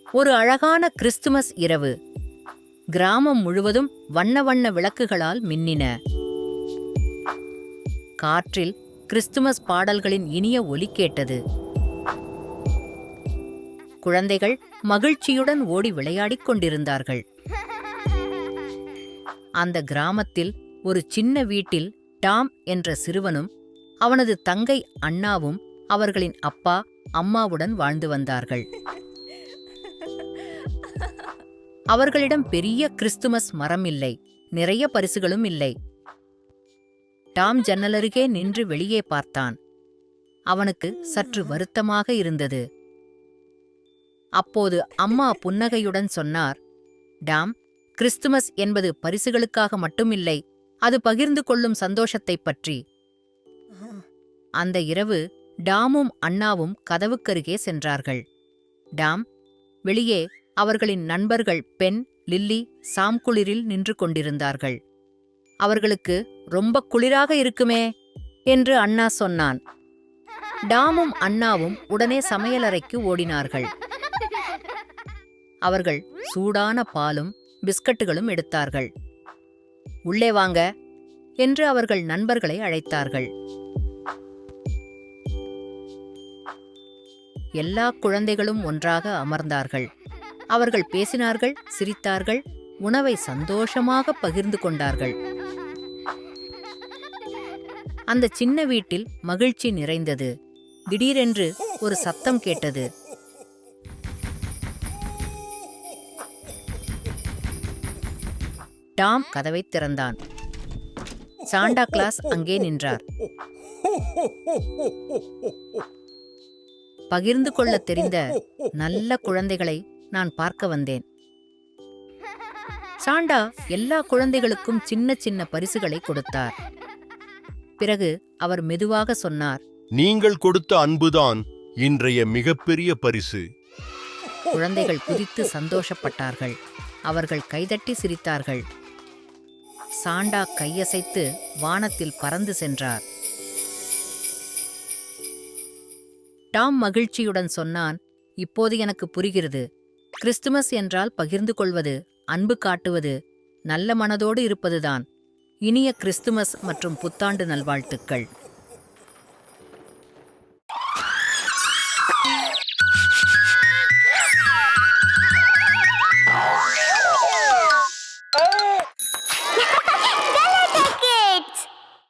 ஒரு அழகான கிறிஸ்துமஸ் இரவு. கிராமம் முழுவதும் வண்ண வண்ண விளக்குகளால் மின்னின. காற்றில் கிறிஸ்துமஸ் பாடல்களின் இனிய ஒலி கேட்டது. குழந்தைகள் மகிழ்ச்சியுடன் ஓடி விளையாடிக் கொண்டிருந்தார்கள். அந்த கிராமத்தில் ஒரு சின்ன வீட்டில் டாம் என்ற சிறுவனும் அவனது தங்கை அண்ணாவும் அவர்களின் அப்பா அம்மாவுடன் வாழ்ந்து வந்தார்கள். அவர்களிடம் பெரிய கிறிஸ்துமஸ் மரம் இல்லை, நிறைய பரிசுகளும் இல்லை. டாம் ஜன்னலருகே நின்று வெளியே பார்த்தான். அவனுக்கு சற்று வருத்தமாக இருந்தது. அப்போது அம்மா புன்னகையுடன் சொன்னார், டாம், கிறிஸ்துமஸ் என்பது பரிசுகளுக்காக மட்டுமில்லை, அது பகிர்ந்து கொள்ளும் சந்தோஷத்தைப் பற்றி. அந்த இரவு டாமும் அண்ணாவும் கதவுக்கருகே சென்றார்கள். டாம், வெளியே அவர்களின் நண்பர்கள் பென், லில்லி, சாம் குளிரில் நின்று கொண்டிருந்தார்கள். அவர்களுக்கு ரொம்ப குளிராக இருக்குமே என்று அண்ணா சொன்னான். டாமும் அண்ணாவும் உடனே சமையலறைக்கு ஓடினார்கள். அவர்கள் சூடான பாலும் பிஸ்கட்டுகளும் எடுத்தார்கள். உள்ளே வாங்க என்று அவர்கள் நண்பர்களை அழைத்தார்கள். எல்லா குழந்தைகளும் ஒன்றாக அமர்ந்தார்கள். அவர்கள் பேசினார்கள், சிரித்தார்கள், உணவை சந்தோஷமாக பகிர்ந்து கொண்டார்கள். அந்த சின்ன வீட்டில் மகிழ்ச்சி நிறைந்தது. திடீரென்று ஒரு சத்தம் கேட்டது. டாம் கதவைத் திறந்தான். சாண்டா கிளாஸ் அங்கே நின்றார். பகிர்ந்து கொள்ள தெரிந்த நல்ல குழந்தைகளை நான் பார்க்க வந்தேன். சாண்டா எல்லா குழந்தைகளுக்கும் சின்ன சின்ன பரிசுகளை கொடுத்தார். பிறகு அவர் மெதுவாக சொன்னார், நீங்கள் கொடுத்த அன்புதான் இன்றைய மிகப்பெரிய பரிசு. குழந்தைகள் குதித்து சந்தோஷப்பட்டார்கள். அவர்கள் கைதட்டி சிரித்தார்கள். சாண்டா கையசைத்து வானத்தில் பறந்து சென்றார். டாம் மகிழ்ச்சியுடன் சொன்னான், இப்போது எனக்கு புரிகிறது. கிறிஸ்துமஸ் என்றால் பகிர்ந்து கொள்வது, அன்பு காட்டுவது, நல்ல மனதோடு இருப்பதுதான். இனிய கிறிஸ்துமஸ் மற்றும் புத்தாண்டு நல்வாழ்த்துக்கள்.